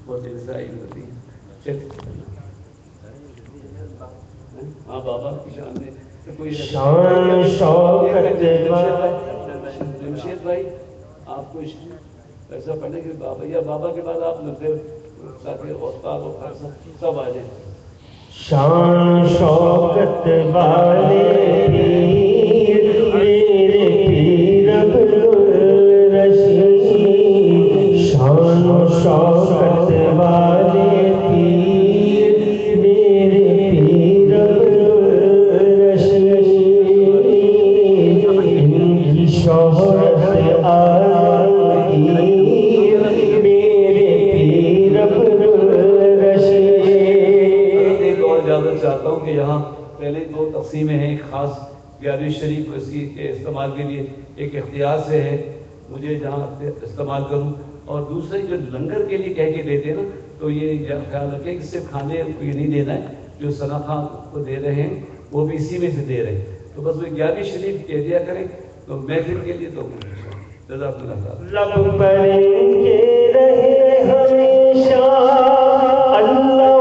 بہت دیر سے آئی ہوتی ہے. ہاں بابا کی شان میں کوئی شان شوکت جمشید بھائی آپ کچھ ایسا پڑھیں کہ بابا یا بابا کے بعد آپ لگتے تاکہ استاد و خاصہ سب آ جائیں. شان شوکت والے پیر میرے پیر عبدالرشید. شان شوکت والے پیر میرے پیر عبدالرشید. ان کی شہرت عالمگیر میرے پیر عبدالرشید. اجازت چاہتا ہوں کہ یہاں پہلے 2 تقسیمیں ہیں. ایک خاص 11ویں شریف اسی کے استعمال کے لیے ایک اختیار سے ہے مجھے جہاں استعمال کروں, اور دوسرے جو لنگر کے لیے کہہ کے دیتے ہیں نا تو یہ خیال رکھیں کہ صرف کھانے کو یہ نہیں دینا ہے. جو ثنا خان کو دے رہے ہیں وہ بھی اسی میں سے دے رہے ہیں, تو بس وہ 11ویں شریف کہہ دیا کریں تو محفل کے لیے. تو جزاک اللہ خیر. لب پریں گے رہے ہمیشہ اللہ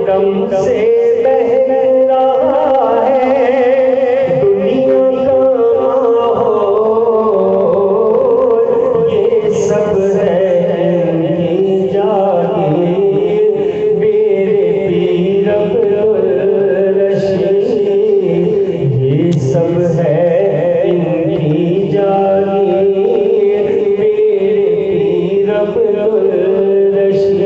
دم سے بہ رہا ہے دنیا کا ماحول. یہ سب ہے جاگیر میرے پیر عبدالرشید. یہ سب ہے ان کی جاگیر میرے پیر عبدالرشید.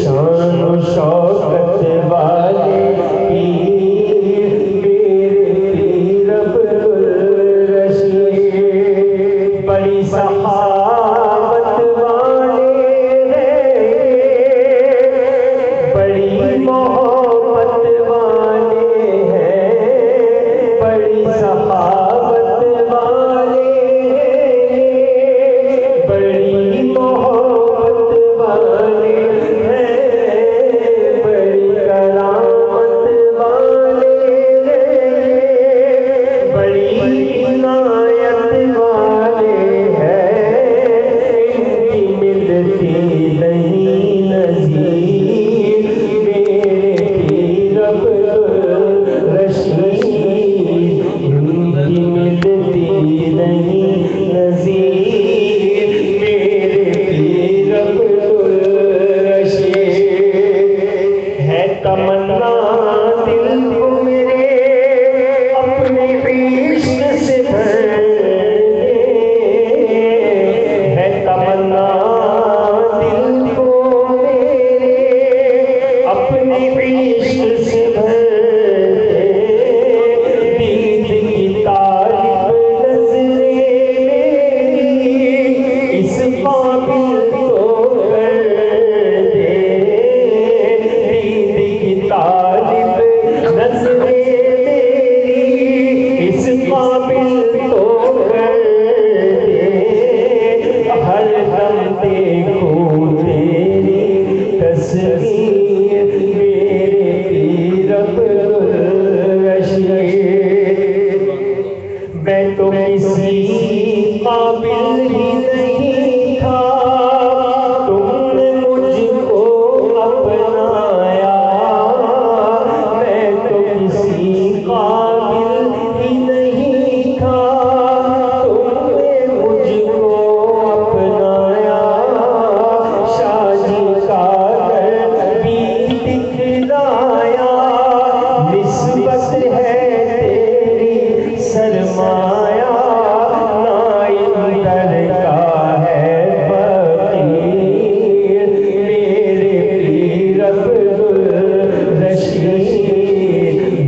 شان و شوکت والے پیر میرے پیر عبدالرشید. بڑی سخاوت والے ہیں بڑی محبت والے ہیں بڑی سخاوت والے ہیں بڑی محبت والے ہیں بڑی کرامت والے ہیں بڑی عنایت والے ہیں. ان کی ملتی نہیں نظیر میرے پیر عبدالرشید. ان کی ملتی نہیں نظیر میرے پیر عبدالرشید. ہے تمنا دل کو میرے اپنے عشق سے بھر دے. ہے تمنا دل کو میرے اپنے عشق سے بھر دے. دید کی طالب نظریں میری اس قابل تو کر دے. دید کی طالب نظریں میری اس قابل تو کر دے. ہر دم دیکھوں تیری تصویر میرے پیر عبدالرشید. میں تو کسی قابل ہی نہیں تھا تم نے مجھ کو اپنایا. میں تو کسی قابل ہی نہیں تھا تم نے مجھ کو اپنایا. شادی کا در بھی دکھلایا. نسبت ہے تیری سرمایہ نائن در کا ہے فقیر میرے پیر عبدالرشید.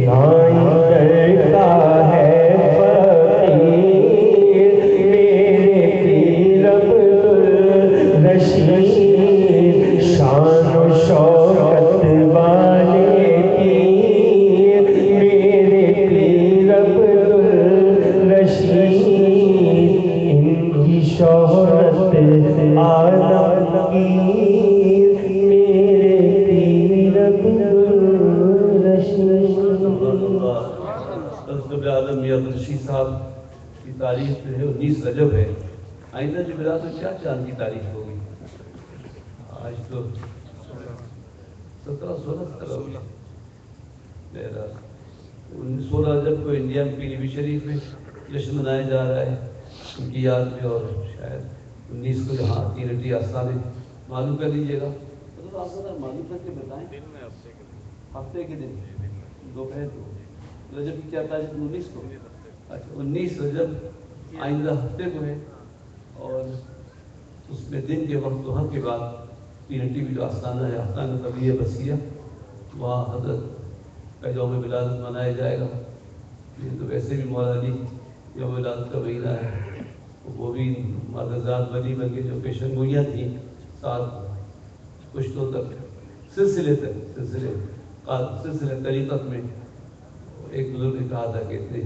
نائن در کا ہے فقیر میرے پیر عبدالرشید. شان و شوکت والے پیر میرے پیر عبدالرشید. ان کی شہرت عالمگیر میرے پیر عبدالرشید. حضرت اعظم میاں عبدالرشید صاحب کی تعریف جو ہے 19 رجب ہے. آئندہ جمعرات میں کیا چاند کی تاریخ ہوگی؟ آج تو 17-16 16 رجب کو انڈیا میں پیر نبی شریف میں جشن منایا جا رہا ہے ان کی یاد میں. اور شاید 19 کو جہاں تینٹی آستانے معلوم کر لیجیے گا. معلوم کر کے بتائیں ہفتے کے دن دوپہر کو رجب کی کیا تاریخ؟ 19 کو. اچھا 19 رجب آئندہ ہفتے کو ہے. اور اس میں دن کے وقت ظہر کے بعد تینٹی بھی جو آستانہ ہے آستانہ قبلیہ بسیہ وہاں حضرت کا یوم ولادت منایا جائے گا. یہ تو ویسے بھی مولا علی یوم ولادت کا مہینہ ہے. وہ بھی معززات بنی بلکہ جو پیشن گوئیاں تھیں 7 پشتوں تک سلسلے طریقت میں ایک بزرگ نے کہا تھا کہ اتنے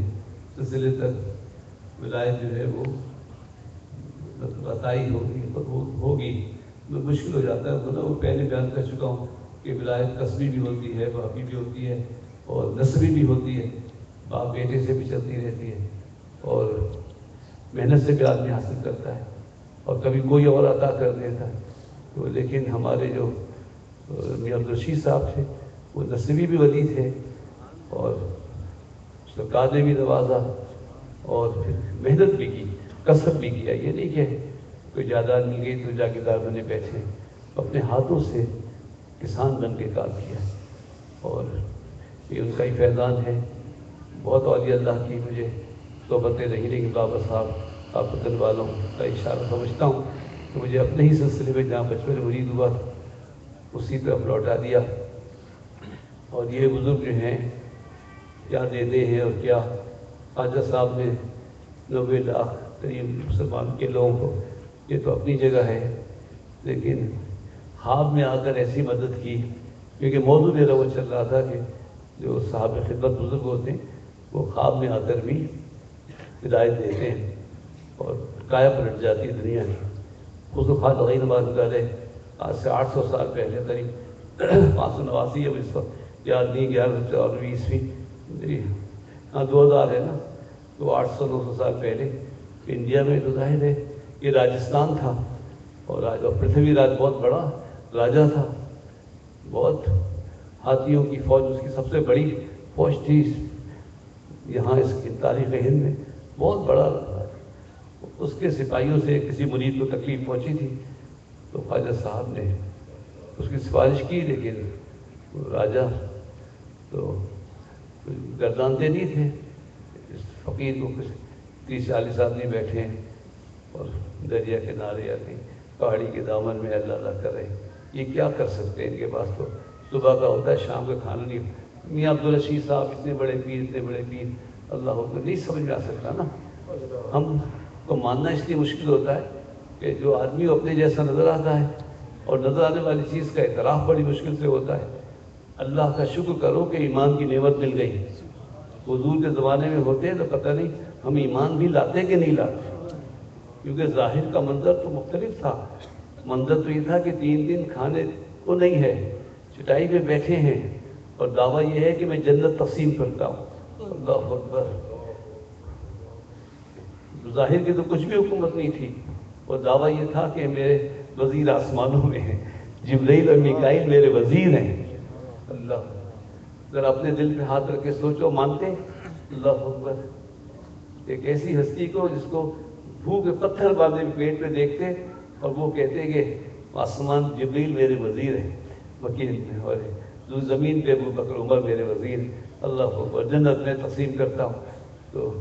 سلسلے تک ولایت جو ہے وہ بتائی ہوگی مشکل ہو جاتا ہے. وہ پہلے بیان کر چکا ہوں کہ ولایت قصبی بھی ہوتی ہے, باقی بھی ہوتی ہے, اور نسبی بھی ہوتی ہے. باپ بیٹے سے بھی چلتی رہتی ہے, اور محنت سے بھی آدمی حاصل کرتا ہے, اور کبھی کوئی اور عطا کر دیتا ہے. تو لیکن ہمارے جو میاں عبدالرشید صاحب تھے وہ نسبی بھی ولی تھے, اور سرکار نے بھی نوازا, اور پھر محنت بھی کی, کسب بھی کیا. یہ نہیں کہ کوئی جائیداد مل گئی تو جاگیردار بنے بیٹھے, اپنے ہاتھوں سے کسان بن کے کام کیا. اور یہ ان کا ہی فیضان ہے. بہت اولیاء اللہ کی مجھے صحبتیں رہی, لیکن بابا صاحب آپ وطن والوں کا اشارہ سمجھتا ہوں کہ مجھے اپنے ہی سلسلے میں جہاں بچپن میں مرید ہوا اسی طرف لوٹا دیا. اور یہ بزرگ جو ہیں کیا دیتے ہیں, اور کیا خواجہ صاحب نے 90 لاکھ قریب مسلمان کے لوگوں کو, یہ تو اپنی جگہ ہے. لیکن خواب میں آ کر ایسی مدد کی, کیونکہ موضوع میرا وہ چل رہا تھا کہ جو صاحب خدمت بزرگ ہوتے ہیں وہ خواب میں آ کر بھی ہدایت دیتے ہیں, اور کایا پلٹ جاتی ہے دنیا کی. خصوصاً غیر نماز علیہ آج سے 800 سال پہلے قریب 589 اب اس وقت یاد نہیں, 1120 ہاں 2000 ہے نا, تو 800-900 سال پہلے انڈیا میں تو ظاہر ہے یہ راجستھان تھا, اور پرتھوی راج بہت بڑا راجا تھا. بہت ہاتھیوں کی فوج, اس کی سب سے بڑی فوج تھی یہاں اس کی تاریخ ہند میں, بہت بڑا. اس کے سپاہیوں سے کسی مرید کو تکلیف پہنچی تھی تو خواجہ صاحب نے اس کی سفارش کی, لیکن راجا تو گردانتے نہیں تھے. اس فقیر کو کچھ 30-40 آدمی بیٹھے ہیں اور دریا کنارے یا کہیں پہاڑی کے دامن میں اللہ اللہ کر رہے ہیں, یہ کیا کر سکتے ہیں؟ ان کے پاس تو صبح کا ہوتا ہے, شام کا کھانا نہیں. میاں عبدالرشید صاحب اتنے بڑے پیر اللہ کو نہیں سمجھ میں آ سکتا نا. ہم کو ماننا اس لیے مشکل ہوتا ہے کہ جو آدمی اپنے جیسا نظر آتا ہے, اور نظر آنے والی چیز کا اعتراف بڑی مشکل سے ہوتا ہے. اللہ کا شکر کرو کہ ایمان کی نعمت مل گئی. حضور کے زمانے میں ہوتے ہیں تو پتہ نہیں ہم ایمان بھی لاتے کہ نہیں لاتے, کیونکہ ظاہر کا منظر تو مختلف تھا. منظر تو یہ تھا کہ 3 دن کھانے کو نہیں ہے, چٹائی پہ بیٹھے ہیں, اور دعویٰ یہ ہے کہ میں جنت تقسیم کرتا ہوں. اللہ اکبر. ظاہر کی تو کچھ بھی حکومت نہیں تھی, اور دعویٰ یہ تھا کہ میرے وزیر آسمانوں میں ہیں, جبرائیل اور میکائیل میرے وزیر ہیں. اللہ, ذرا اپنے دل پہ ہاتھ رکھ کے سوچو, مانتے؟ اللہ اکبر. ایک ایسی ہستی کو جس کو بھوک پتھر باندھے پیٹ پہ دیکھتے اور وہ کہتے کہ آسمان جبریل میرے وزیر ہیں, وکیل میں, اور زمین پہ ابو بکر عمر میرے وزیر. اللہ اکبر. جنت میں تقسیم کرتا ہوں. تو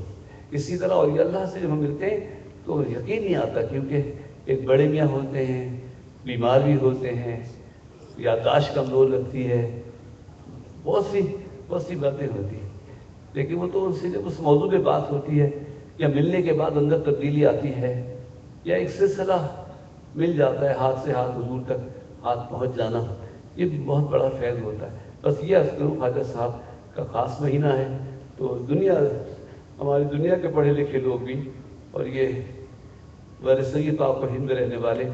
اسی طرح اور اللہ سے جب ہم ملتے ہیں تو یقین نہیں آتا, کیونکہ ایک بڑے میاں ہوتے ہیں, بیمار بھی ہوتے ہیں, یادداشت کمزور لگتی ہے, بہت سی باتیں ہوتی ہیں. لیکن وہ تو ان سے جب اس موضوع پہ بات ہوتی ہے, یا ملنے کے بعد اندر تبدیلی آتی ہے, یا ایک سلسلہ مل جاتا ہے, ہاتھ سے ہاتھ حضور تک ہاتھ پہنچ جانا, یہ بہت بڑا فیض ہوتا ہے. بس یہ عرض کروں خواجہ صاحب کا خاص مہینہ ہے, تو ہماری دنیا کے پڑھے لکھے لوگ بھی, اور یہ ورثہ پاک و ہند میں رہنے والے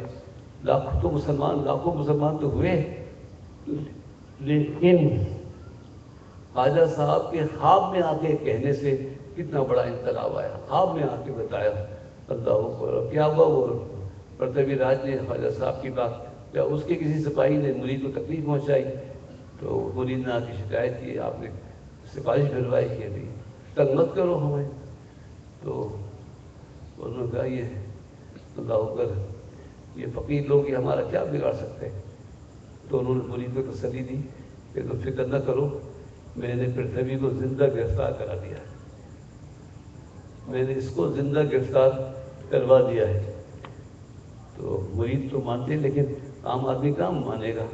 لاکھوں مسلمان تو ہوئے, لیکن خواجہ صاحب کے خواب میں آ کے کہنے سے کتنا بڑا انقلاب آیا. خواب میں آ کے بتایا اللہ اکبر. کیا ہوا؟ وہ پرتوی راج نے خواجہ صاحب کی بات یا اس کے کسی سپاہی نے مرید کو تکلیف پہنچائی تو مرید نے آ کی شکایت کی, آپ نے سفارش بھجوائی کہ ابھی تنگ مت کرو ہمیں. تو انہوں نے کہا یہ اللہ اکبر, یہ فقیر لوگ یہ ہمارا کیا بگاڑ سکتے ہیں. تو انہوں نے مرید کو تسلی دی کہ تم فکر نہ کرو, میں نے پرتھوی کو زندہ گرفتار کرا دیا ہے, میں نے اس کو زندہ گرفتار کروا دیا ہے. تو مرید تو مانتے ہیں لیکن عام آدمی کہاں مانے گا.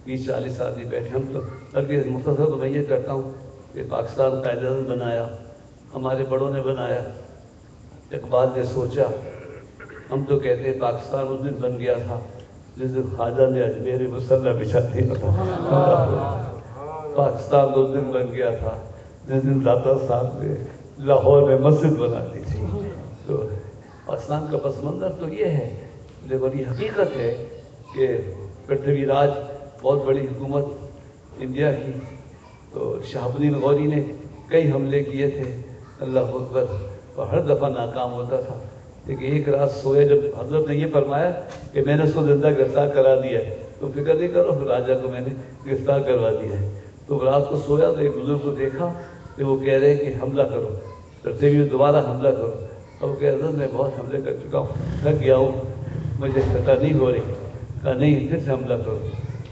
20-40 آدمی بیٹھے, ہم تو بلکہ مختصر تو میں یہ کرتا ہوں کہ پاکستان قائد اعظم بنایا, ہمارے بڑوں نے بنایا, اقبال نے سوچا. ہم تو کہتے ہیں پاکستان اس دن بن گیا تھا جس دن خواجہ نے اجمیر مسلح بچھا دیا تھا. پاکستان اس دن بن گیا تھا جس دن داتا صاحب نے لاہور میں مسجد بنا دی تھی. تو پاکستان کا پس منظر تو یہ ہے, لیکن یہ حقیقت ہے کہ پرتھوی راج بہت بڑی حکومت انڈیا کی. تو شہاب الدین غوری نے کئی حملے کیے تھے, اللہ اکبر, اور ہر دفعہ ناکام ہوتا تھا. لیکن ایک رات سوئے جب حضرت نے یہ فرمایا کہ میں نے اس کو زندہ گرفتار کرا دیا ہے, تو فکر نہیں کرو راجہ کو میں نے گرفتار کروا دیا ہے. تو رات کو سویا تو ایک بزرگ کو دیکھا کہ وہ کہہ رہے ہیں کہ حملہ کرو, پرتھوی میں دوبارہ حملہ کرو. اور وہ کہہ حضرت میں بہت حملے کر چکا ہوں, تھک گیا ہوں, مجھے فتح نہیں ہو رہی. کہا نہیں, پھر سے حملہ کرو.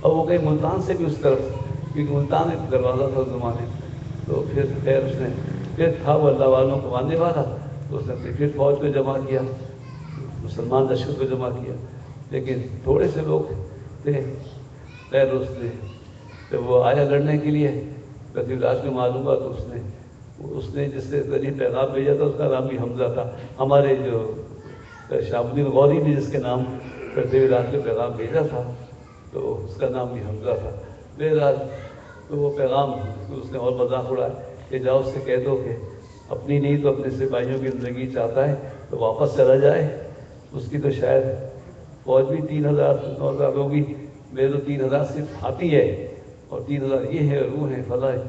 اور وہ کہیں ملتان سے بھی اس طرف, کیونکہ ملتان ایک دروازہ تھا اس زمانے. تو پھر خیر اس نے پھر تھا وہ اللہ والوں کو ماننے والا, تو اس نے پھر فوج کو جمع کیا, مسلمان لشکر کو جمع کیا. لیکن تھوڑے سے لوگ تھے. خیر جب وہ آیا لڑنے کے لیے, پرتھوی راج کو معلوم ہوا, تو اس نے جس سے ذریعے پیغام بھیجا تھا اس کا نام بھی حمزہ تھا. ہمارے جو شہاب الدین غوری نے جس کے نام پرتھوی راج کو پیغام بھیجا تھا تو اس کا نام بھی حمزہ تھا. بہرحال تو وہ پیغام اس نے اور مذاق اڑایا کہ جاؤ اس سے کہہ دو کہ اپنی نہیں تو اپنے سپاہیوں کی زندگی چاہتا ہے تو واپس چلا جائے. اس کی تو شاید فوج بھی 3000-9000 ہوگی, میرے تو 3000 صرف ہاتھی ہے, اور 3000 یہ ہے, روح ہے, فلاں ہے.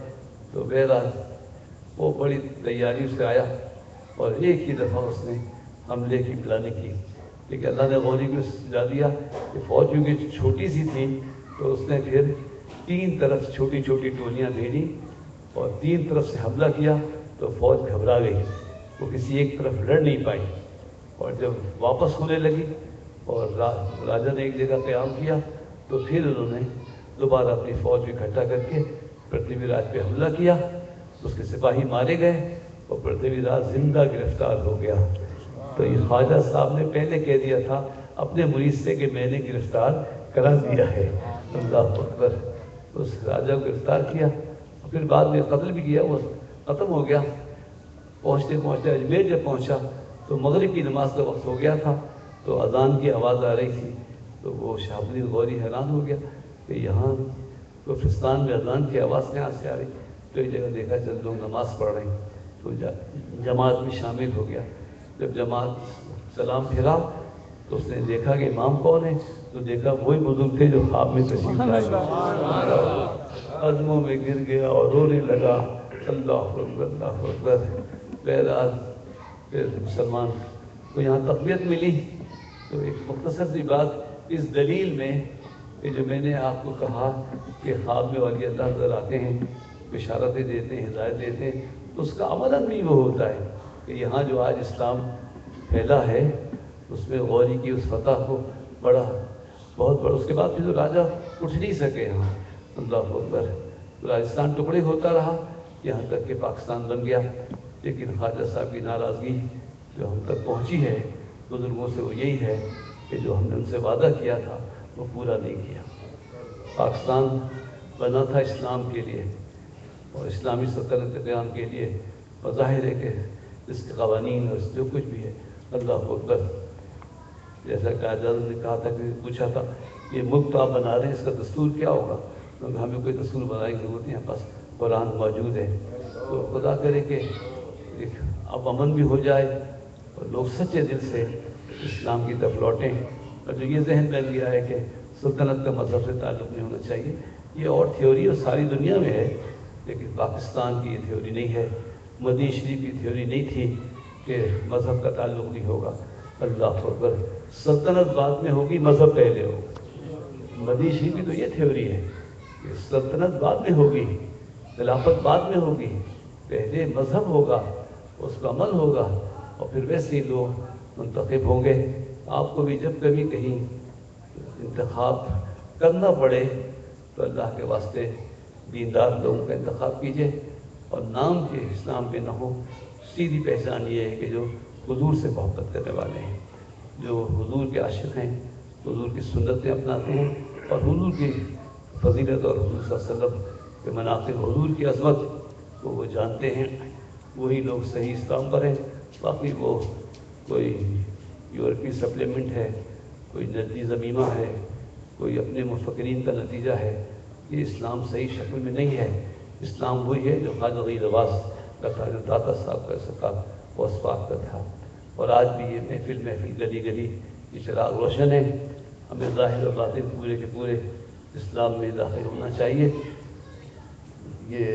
تو بہرحال وہ بڑی تیاری سے آیا اور ایک ہی دفعہ اس نے حملے کی پلاننگ کی. لیکن اللہ نے غوری کو سجا دیا کہ فوج کیونکہ چھوٹی سی تھی تو اس نے پھر 3 طرف چھوٹی چھوٹی ٹولیاں بھیجی اور 3 طرف سے حملہ کیا. تو فوج گھبرا گئی, وہ کسی ایک طرف لڑ نہیں پائی. اور جب واپس ہونے لگی اور راجہ نے ایک جگہ قیام کیا تو پھر انہوں نے دوبارہ اپنی فوج کو اکٹھا کر کے پرتھوی راج پہ حملہ کیا. اس کے سپاہی مارے گئے اور پرتھوی راج زندہ گرفتار ہو گیا. تو یہ خواجہ صاحب نے پہلے کہہ دیا تھا اپنے مرید سے کہ میں نے گرفتار کرا دیا ہے. اللہ اکبر. اس راجہ کو گرفتار کیا اور پھر بعد میں قتل بھی کیا, وہ ختم ہو گیا. پہنچتے پہنچتے اجمیر جب پہنچا تو مغرب کی نماز کا وقت ہو گیا تھا, تو اذان کی آواز آ رہی تھی. تو وہ شہاب الدین غوری حیران ہو گیا کہ یہاں کفرستان میں اذان کی آواز کہاں سے آ رہی. تو ایک جگہ دیکھا چل لوگ نماز پڑھ رہے ہیں, تو جماعت میں شامل ہو گیا. جب جماعت سلام پھیرا تو اس نے دیکھا کہ امام کون ہے, تو دیکھا وہی بزرگ تھے جو خواب میں تشریف لائے. عزموں میں گر گیا اور رونے لگا. اللہ اکبر, اللہ اکبر. بہرحال پھر مسلمان کو یہاں تقویت ملی. تو ایک مختصر سی بات اس دلیل میں کہ جو میں نے آپ کو کہا کہ خواب میں ولی اللہ نظر آتے ہیں, بشارتیں دیتے ہیں, ہدایت دیتے ہیں, تو اس کا عملاً بھی وہ ہوتا ہے کہ یہاں جو آج اسلام پھیلا ہے اس میں غوری کی اس فتح کو بڑا بہت بڑا. اس کے بعد پھر تو راجہ اٹھ نہیں سکے یہاں. اللہ اکبر. راجستھان ٹکڑے ہوتا رہا یہاں تک کہ پاکستان بن گیا. لیکن خواجہ صاحب کی ناراضگی جو ہم تک پہنچی ہے بزرگوں سے وہ یہی ہے کہ جو ہم نے ان سے وعدہ کیا تھا وہ پورا نہیں کیا. پاکستان بنا تھا اسلام کے لیے اور اسلامی سلطنت قیام کے لیے, اور ظاہر ہے کہ اس کے قوانین اور جو کچھ بھی ہے. اللہ اکبر. جیسا کہ آزاد نے کہا تھا کہ پوچھا تھا یہ ملک تو آپ بنا رہے ہیں, اس کا دستور کیا ہوگا. کیونکہ ہمیں کوئی دستور بنانے کی ضرورت نہیں, بس قرآن موجود ہے. تو خدا کرے کہ اب امن بھی ہو جائے اور لوگ سچے دل سے اسلام کی طرف لوٹیں. اور جو یہ ذہن بن گیا ہے کہ سلطنت کا مذہب سے تعلق نہیں ہونا چاہیے, یہ اور تھیوری اور ساری دنیا میں ہے, لیکن پاکستان کی یہ تھیوری نہیں ہے. مدینہ شریف کی تھیوری نہیں تھی کہ مذہب کا تعلق نہیں ہوگا. اللہ اکبر. سلطنت بعد میں ہوگی، مذہب پہلے ہوگا. مدیشی کی تو یہ تھیوری ہے کہ سلطنت بعد میں ہوگی، خلافت بعد میں ہوگی، پہلے مذہب ہوگا، اس کا عمل ہوگا، اور پھر ویسے ہی لوگ منتخب ہوں گے. آپ کو بھی جب کبھی کہیں انتخاب کرنا پڑے تو اللہ کے واسطے دیندار لوگوں کا انتخاب کیجیے، اور نام کے اسلام پہ نہ ہو. سیدھی پہچان یہ ہے کہ جو حضور سے محبت کرنے والے ہیں، جو حضور کے عاشق ہیں، حضور کی سنتیں اپناتے ہیں، اور حضور کی فضیلت اور حضور صلی اللہ علیہ وسلم کے مناقب، حضور کی عظمت کو وہ جانتے ہیں، وہی لوگ صحیح اسلام پر ہیں. باقی وہ کوئی یورپی سپلیمنٹ ہے، کوئی ندی زمیمہ ہے، کوئی اپنے مفکرین کا نتیجہ ہے. یہ اسلام صحیح شکل میں نہیں ہے. اسلام وہی ہے جو خواجہ غیر نواز کا تھا، جو داتا صاحب کا سکا وہ اسباق کا تھا. اور آج بھی یہ محفل گلی گلی یہ چراغ روشن ہے. ہمیں ظاہر و باطن پورے کے پورے اسلام میں داخل ہونا چاہیے. یہ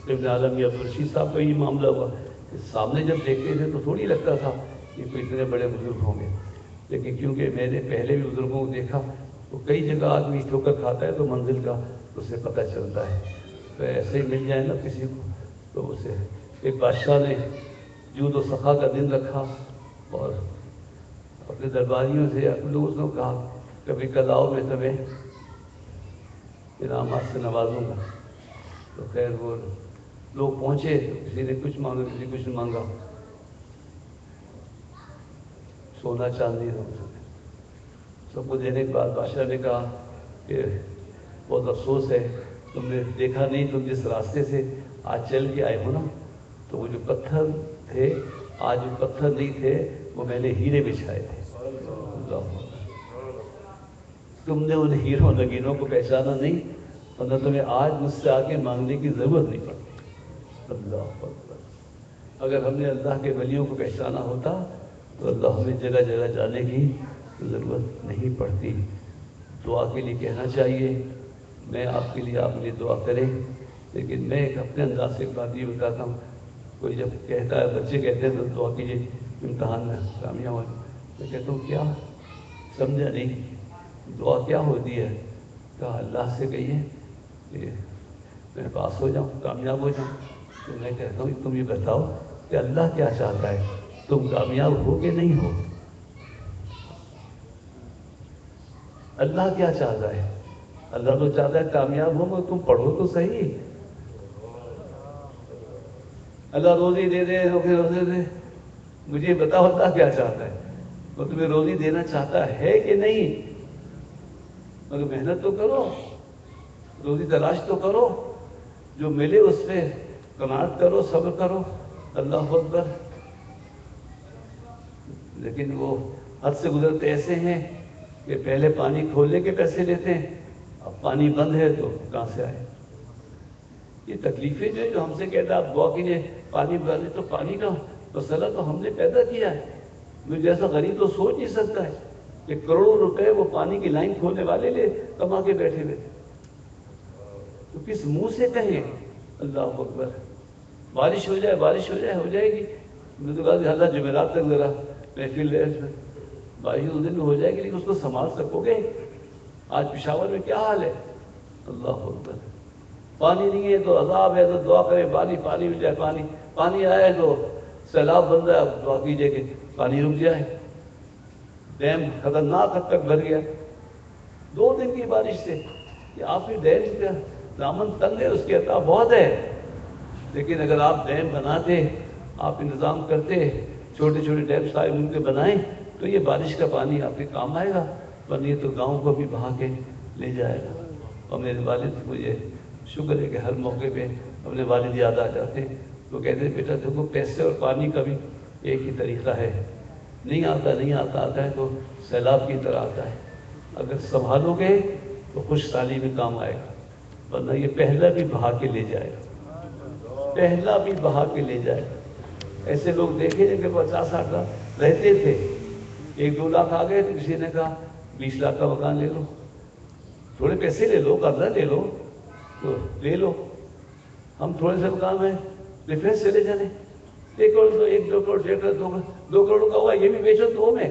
ابن عالمی عبدالرشید صاحب کا یہ معاملہ ہوا کہ سامنے جب دیکھتے تھے تو تھوڑی لگتا تھا کہ کوئی اتنے بڑے بزرگ ہوں گے، لیکن کیونکہ میں نے پہلے بھی بزرگوں کو دیکھا تو کئی جگہ آدمی ٹھوکر کھاتا ہے تو منزل کا اسے پتہ چلتا ہے. تو ایسے ہی مل جائے نا کسی کو تو اسے. ایک بادشاہ نے جود و سخا کا دن رکھا اور اپنے درباریوں سے لوگوں سے کہا کبھی کل آؤ میں تمہیں انعامات سے نوازوں گا. تو خیر وہ لوگ پہنچے تو کسی نے کچھ مانگا، کسی نے کچھ مانگا، سونا چاندی سب کو دینے کے بعد بادشاہ نے کہا کہ بہت افسوس ہے، تم نے دیکھا نہیں، تم جس راستے سے آج چل کے آئے ہو نا، تو وہ جو پتھر تھے آج جو پتھر نہیں تھے وہ میں نے ہیرے بچھائے تھے. تم نے ان ہیروں نگینوں کو پہچانا نہیں، ورنہ تمہیں آج مجھ سے آگے مانگنے کی ضرورت نہیں پڑتی. اللہ اکبر. اگر ہم نے اللہ کے ولیوں کو پہچانا ہوتا تو اللہ ہمیں جگہ جگہ جانے کی ضرورت نہیں پڑتی. دعا کے لیے کہنا چاہیے، میں آپ کے لیے، آپ کے لیے دعا کریں. لیکن میں ایک اپنے انداز سے ایک بات یہ بتاتا ہوں. کوئی جب کہتا ہے، بچے کہتے ہیں تو دعا کیجیے امتحان میں کامیاب ہو. میں کہتا ہوں کیا سمجھا نہیں، دعا کیا ہوتی ہے؟ کہا اللہ سے کہیے کہ میں پاس ہو جاؤں، کامیاب ہو جاؤں. تو میں کہتا ہوں تم یہ بتاؤ کہ اللہ کیا چاہتا ہے، تم کامیاب ہو کہ نہیں ہو؟ اللہ کیا چاہتا ہے؟ اللہ تو چاہتا ہے کامیاب ہو، مگر تم پڑھو تو صحیح. اللہ روزی دے دے، روزی دے. مجھے بتاؤ اللہ کیا چاہتا ہے؟ وہ تمہیں روزی دینا چاہتا ہے کہ نہیں؟ مگر محنت تو کرو، روزی تلاش تو کرو، جو ملے اس پہ قناعت کرو، صبر کرو. اللہ اکبر. لیکن وہ حد سے گزرتے ایسے ہیں کہ پہلے پانی کھولنے کے پیسے لیتے ہیں، اب پانی بند ہے تو کہاں سے آئے؟ یہ تکلیفیں جو ہم سے کہتا ہے آپ دعا کیجیے پانی بند، تو پانی کا مسئلہ تو ہم نے پیدا کیا ہے. مجھے جیسا غریب تو سوچ نہیں سکتا ہے کہ کروڑوں روپے وہ پانی کی لائن کھولنے والے لے کما کے بیٹھے ہوئے تھے. تو کس منہ سے کہیں اللہ اکبر؟ بارش ہو جائے، بارش ہو جائے، ہو جائے گی. میں تو کہا اللہ جمعرات تک ذرا محفل ہے، بارش اس دن میں ہو جائے گی، لیکن اس کو سنبھال سکو گے؟ آج پشاور میں کیا حال ہے؟ اللہ اکبر. پانی نہیں ہے تو عذاب ہے، تو دعا کریں پانی مل جائے. پانی آئے تو سیلاب بن رہا ہے، دعا کیجیے کہ پانی رک جائے. ڈیم خطرناک حد تک بھر گیا 2 دن کی بارش سے. کہ آپ کی ڈیم کا دامن تنگ ہے، اس کی عطا بہت ہے، لیکن اگر آپ ڈیم بناتے، آپ انتظام کرتے، چھوٹے چھوٹے ڈیم سارے مل کے بنائیں تو یہ بارش کا پانی آپ کے کام آئے گا، ورنہ یہ تو گاؤں کو بھی بہا کے لے جائے گا. اور میرے والد مجھے شکر ہے کہ ہر موقع پہ اپنے والد یاد آ جاتے. وہ کہتے ہیں بیٹا دیکھو پیسے اور پانی کا بھی ایک ہی طریقہ ہے، نہیں آتا ہے تو سیلاب کی طرح آتا ہے. اگر سنبھالو گے تو خوش سالی میں کام آئے گا، ورنہ یہ پہلا بھی بہا کے لے جائے گا، پہلا بھی بہا کے لے جائے گا. ایسے لوگ دیکھے جن کے 50-60 لاکھ رہتے تھے، 1-2 لاکھ آ گئے تو کسی نے کہا 20 لاکھ کا مکان لے لو، تھوڑے پیسے لے لو، قرضہ لے لو تو لے لو. ہم تھوڑے سے مکان میں ریفرنس چلے جانے، 1 کروڑ 2 کروڑ 1.5 کروڑ 2 کروڑ کا ہوا، یہ بھی بیچو 2 میں.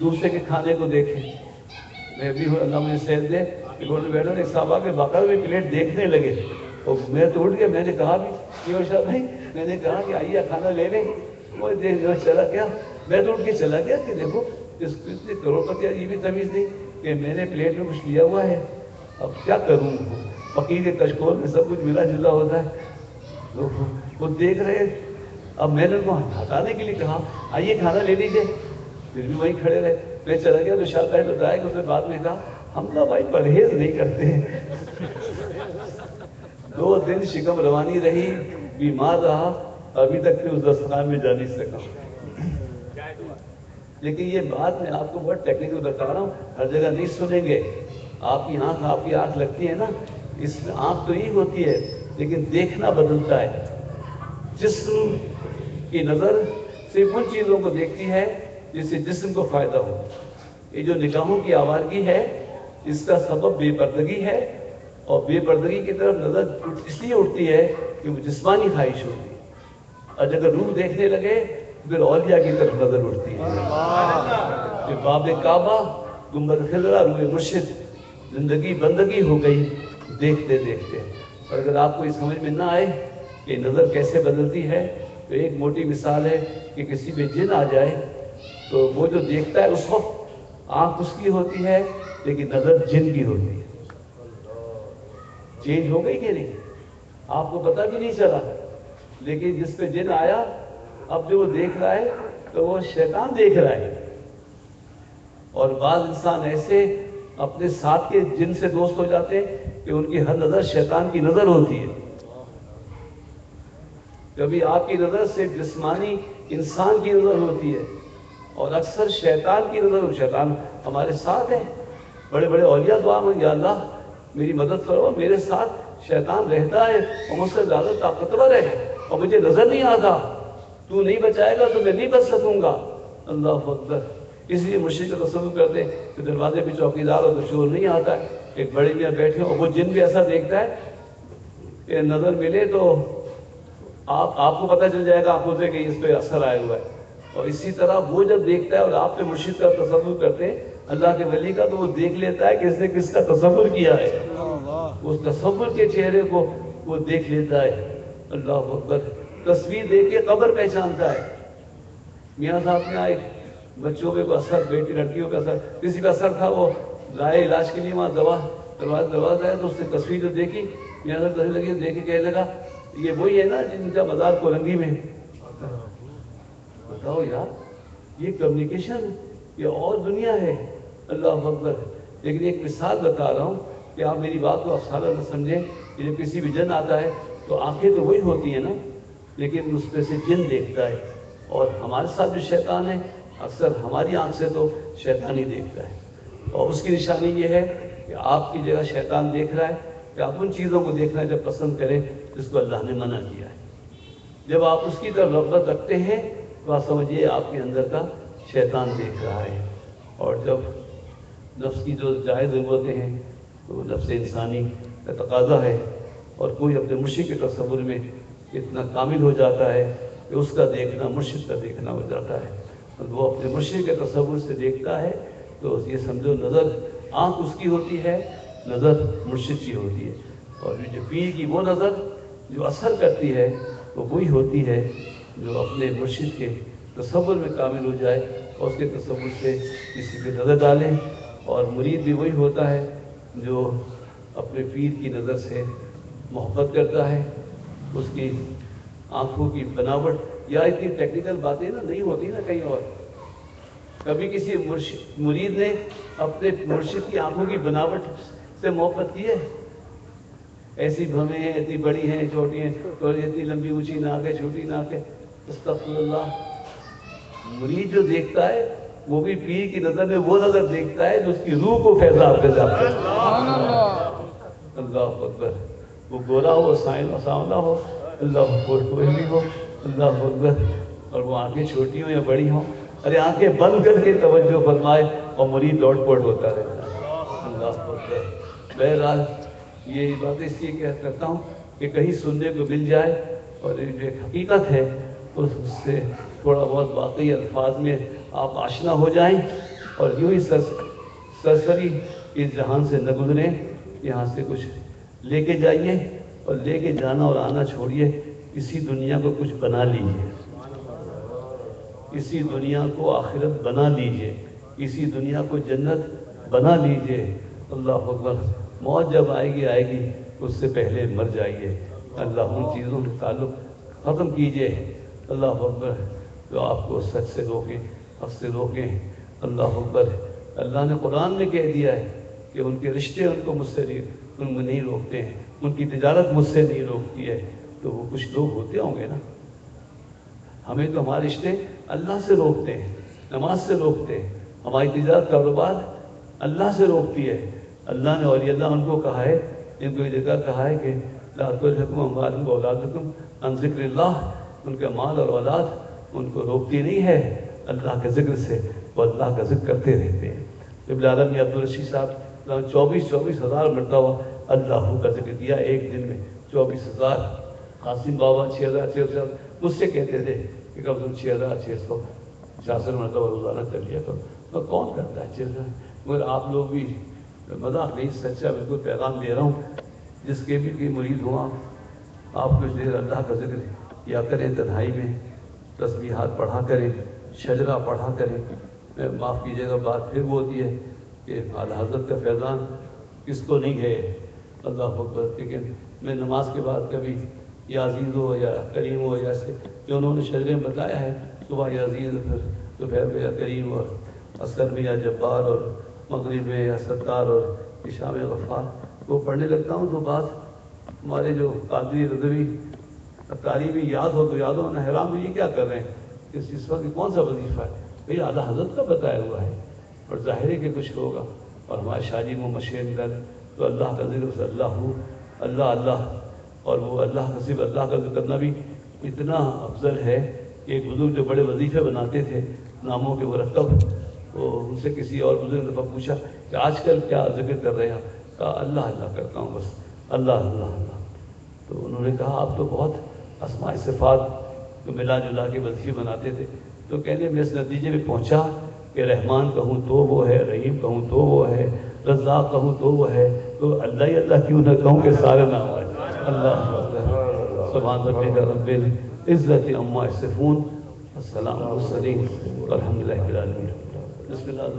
دوسرے کے کھانے کو دیکھیں. میں بھی ہوں, اللہ مجھے صحت دے, کہ گھوڑے بیٹھا ایک صاحب آ کے باقاعدہ بھی پلیٹ دیکھنے لگے. اور میں تو اٹھ گیا, میں نے کہا بھی کہ شاہ بھائی, میں نے کہا کہ آئیے کھانا لے لیں. وہ دیکھ چلا گیا, میں تو اٹھ کے چلا گیا کہ دیکھو اس کروڑ پتی یہ بھی تمیز نہیں کہ میں نے پلیٹ میں کچھ لیا ہوا ہے, اب کیا کروں. فقیر کے کشکول میں سب کچھ ملا جلا ہوتا ہے, وہ دیکھ رہے. اب میں نے ان کو ہٹانے کے لیے کہا آئیے کھانا لے لیجیے, پھر بھی وہیں کھڑے رہے. میں چلا گیا تو شاہ صاحب بتایا کہ اس نے بعد میں کہا ہم نہ بھائی پرہیز نہیں کرتے ہیں. 2 دن شکم روانی رہی, بیمار رہا, ابھی تک پھر اس دسترخوان میں جا نہیں سکا. لیکن یہ بات میں آپ کو بہت ٹیکنیکل بتا رہا ہوں, ہر جگہ نہیں سنیں گے. آپ کی آنکھ لگتی ہے نا, اس میں آنکھ تو ہی ہوتی ہے لیکن دیکھنا بدلتا ہے. جسم کی نظر صرف ان چیزوں کو دیکھتی ہے جس سے جسم کو فائدہ ہو. یہ جو نگاہوں کی آوارگی ہے اس کا سبب بے پردگی ہے, اور بے پردگی کی طرف نظر اس لیے اٹھتی ہے کہ وہ جسمانی خواہش ہوتی ہے. اور اگر روح دیکھنے لگے پھر اولیاء کی طرف نظر اٹھتی ہے. پھر باب کعبہ, گنبد خضرا, روح مرشد, زندگی بندگی ہو گئی دیکھتے دیکھتے. اور اگر آپ کو یہ سمجھ میں نہ آئے کہ نظر کیسے بدلتی ہے, تو ایک موٹی مثال ہے کہ کسی پہ جن آ جائے تو وہ جو دیکھتا ہے اس وقت آنکھ اس کی ہوتی ہے لیکن نظر جن کی ہوتی ہے. چینج ہو گئی کہ نہیں, آپ کو پتہ بھی نہیں چلا. لیکن جس پہ جن آیا اب جو وہ دیکھ رہا ہے تو وہ شیطان دیکھ رہا ہے. اور بعض انسان ایسے اپنے ساتھ کے جن سے دوست ہو جاتے ہیں کہ ان کی ہر نظر شیطان کی نظر ہوتی ہے. کبھی آپ کی نظر صرف جسمانی انسان کی نظر ہوتی ہے اور اکثر شیطان کی نظر. شیطان ہمارے ساتھ ہے. بڑے بڑے اولیاء دعا میں یا اللہ میری مدد کرو, میرے ساتھ شیطان رہتا ہے اور مجھ سے زیادہ طاقتور ہے اور مجھے نظر نہیں آتا, تو نہیں بچائے گا تو میں نہیں بچ سکوں گا. اللہ اکبر. اس لیے مشرک کا تصور کرتے ہیں کہ دروازے پہ چوکیدار ہو تو شور نہیں آتا ہے. ایک بڑے میاں بیٹھے اور وہ جن بھی ایسا دیکھتا ہے کہ نظر ملے تو آپ کو پتہ چل جائے گا آنکھوں سے کہ اس پہ اثر آیا ہوا ہے. اور اسی طرح وہ جب دیکھتا ہے اور آپ پہ مرشد کا تصور کرتے ہیں اللہ کے ولی کا, تو وہ دیکھ لیتا ہے کہ اس نے کس کا تصور کیا ہے. اس تصور کے چہرے کو وہ دیکھ لیتا ہے. اللہ اکبر. تصویر دیکھ کے قبر پہچانتا ہے. میاں صاحب نے ایک بچوں پہ اثر, بیٹی لڑکیوں پہ اثر, کسی کا اثر تھا, وہ لائے علاج کے لیے وہاں دوا ہے, تو اس نے تصویر جو دیکھی میاں صاحب تصویر لگی, دیکھ کے کہنے لگا یہ وہی ہے نا جن کا مزار کولنگی میں. بتاؤ یار, یہ کمیونیکیشن, یہ اور دنیا ہے. اللہ اکبر. لیکن ایک مثال بتا رہا ہوں کہ آپ میری بات کو افسانہ نہ سمجھیں کہ جب کسی بھی جن آتا ہے تو آنکھیں تو وہی ہوتی ہیں نا, لیکن اس پہ سے جن دیکھتا ہے. اور ہمارے ساتھ جو شیطان ہے اکثر ہماری آنکھ سے تو شیطان ہی دیکھتا ہے. اور اس کی نشانی یہ ہے کہ آپ کی جگہ شیطان دیکھ رہا ہے کہ آپ ان چیزوں کو دیکھنا جب پسند کریں جس کو اللہ نے منع کیا ہے. جب آپ اس کی طرف رغبت رکھتے ہیں تو آپ سمجھیے آپ کے اندر کا شیطان دیکھ رہا ہے. اور جب نفس کی جو جائز ضرورتیں ہیں تو نفس انسانی کا تقاضا ہے, اور کوئی اپنے مرشد کے تصور میں اتنا کامل ہو جاتا ہے کہ اس کا دیکھنا مرشد کا دیکھنا ہو جاتا ہے. اور وہ اپنے مرشد کے تصور سے دیکھتا ہے تو یہ سمجھو نظر آنکھ اس کی ہوتی ہے, نظر مرشد کی ہوتی ہے. اور جو پیر کی وہ نظر جو اثر کرتی ہے وہ وہی ہوتی ہے جو اپنے مرشد کے تصور میں کامل ہو جائے اور اس کے تصور سے کسی پہ نظر ڈالیں. اور مرید بھی وہی ہوتا ہے جو اپنے پیر کی نظر سے محبت کرتا ہے. اس کی آنکھوں کی بناوٹ, یا اتنی ٹیکنیکل باتیں نا نہیں ہوتی نا کہیں اور. کبھی کسی مرید نے اپنے مرشد کی آنکھوں کی بناوٹ سے محبت کی ہے؟ ایسی بھویں ہیں, اتنی بڑی ہیں, چھوٹی ہیں, تو اتنی لمبی اونچی ناک ہے, چھوٹی ناک ہے. استغفر اللہ. مرید جو دیکھتا ہے وہ بھی پیر کی نظر میں وہ نظر دیکھتا ہے جو اس کی روح کو فیضاب کر جاتا ہے. اللہ اکبر. وہ گورا ہو, سانولا ہو, اللہ کوئی ہو, اللہ اکبر. اور وہ آنکھیں چھوٹی ہوں یا بڑی ہوں, ارے آنکھیں بند کر کے توجہ فرمائے اور مرید لوٹ پوٹ ہوتا رہتا ہے. اللہ اکبر. بہرحال یہ بات اس لیے کرتا ہوں کہ کہیں سننے کو مل جائے, اور یہ جو حقیقت ہے اس سے تھوڑا بہت واقعی الفاظ میں آپ آشنا ہو جائیں اور یوں ہی سرسری اس جہان سے نہ گزریں. یہاں سے کچھ لے کے جائیے اور لے کے جانا اور آنا چھوڑیے. اسی دنیا کو کچھ بنا لیجیے, اسی دنیا کو آخرت بنا لیجیے, اسی دنیا کو جنت بنا لیجیے. اللہ اکبر. موت جب آئے گی اس سے پہلے مر جائیے. اللہ ان چیزوں کے تعلق ختم کیجیے. اللہ اکبر. جو آپ کو سچ سے روکیں, حق سے روکیں. اللہ اکبر. اللہ نے قرآن میں کہہ دیا ہے کہ ان کے رشتے ان کو مجھ سے نہیں روکتے ہیں, ان کی تجارت مجھ سے نہیں روکتی ہے. تو وہ کچھ لوگ ہوتے ہوں گے نا. ہمیں تو ہمارے رشتے اللہ سے روکتے ہیں, نماز سے روکتے ہیں. ہماری تجارت کاروبار اللہ سے روکتی ہے. اللہ نے اولیاء اللہ ان کو کہا ہے, ان کو یہ جگہ کہا ہے کہ لا تلہکم اموالکم واولادکم عن ذکر اللہ. ان کا مال اور اولاد ان کو روکتی نہیں ہے اللہ کے ذکر سے. وہ اللہ کا ذکر کرتے رہتے ہیں. ابن عالم عبدالرشید صاحب 24,000 مرتبہ اللہ کا ذکر کیا ایک دن میں. 24,000. قاسم بابا 6,000 مجھ سے کہتے تھے کہ کم تم 6,666 مرتبہ روزانہ کر لیا کرو. تو کون کرتا ہے 6,000؟ مگر آپ لوگ بھی, مذاق نہیں, سچا بالکل پیغام دے رہا ہوں. جس کے بھی کوئی مرید ہوں آپ کچھ دیر اللہ کا ذکر کیا کریں, تنہائی میں تسبیحات پڑھا کریں, شجرہ پڑھا کریں. معاف کیجیے گا بات پھر وہ ہوتی ہے کہ اعلیٰ حضرت کا فیضان کس کو نہیں ہے. اللہ اکبر. لیکن میں نماز کے بعد کبھی یا عزیز ہو یا کریم ہو, یا ایسے جو انہوں نے شجرے میں بتایا ہے, صبح یا عزیز, پھر دوپہر میں یا کریم, اور عصر میں یا جبار, اور مغرب میں یا ستار, اور عشاء میں غفار, وہ پڑھنے لگتا ہوں. تو بات ہمارے جو قادری رضوی تعلیمی یاد ہو تو یاد ہو نا, حیران میں یہ کیا کر رہے ہیں, اس وقت کون سا وظیفہ ہے بھئی اعلیٰ حضرت کا بتایا ہوا ہے, اور ظاہر ہے کہ کچھ ہوگا. اور ہمارے شاہ جی محمد شیر در تو اللہ کا ذکر سے اللہ, اور وہ اللہ کا صرف اللہ کا ذکر کرنا بھی اتنا افضل ہے کہ ایک بزرگ جو بڑے وظیفے بناتے تھے ناموں کے مرتب, وہ ان سے کسی اور بزرگ نے پوچھا کہ آج کل کیا ذکر کر رہے ہیں؟ کہا اللہ کرتا ہوں بس, اللہ. تو انہوں نے کہا آپ تو بہت اسماء صفات کو ملا جلا کے وظیفے بناتے تھے. تو کہنے میں اس نتیجے میں پہنچا کہ رحمان کہوں تو وہ ہے, رحیم کہوں تو وہ ہے, رزاق کہوں تو وہ ہے, تو اللہ کیوں نہ کہوں کہ سارے نام ہے. اللہ سبحان ربک رب العزت عما یصفون, السلام علی المرسلین, والحمد للہ رب العالمین. بسم اللہ.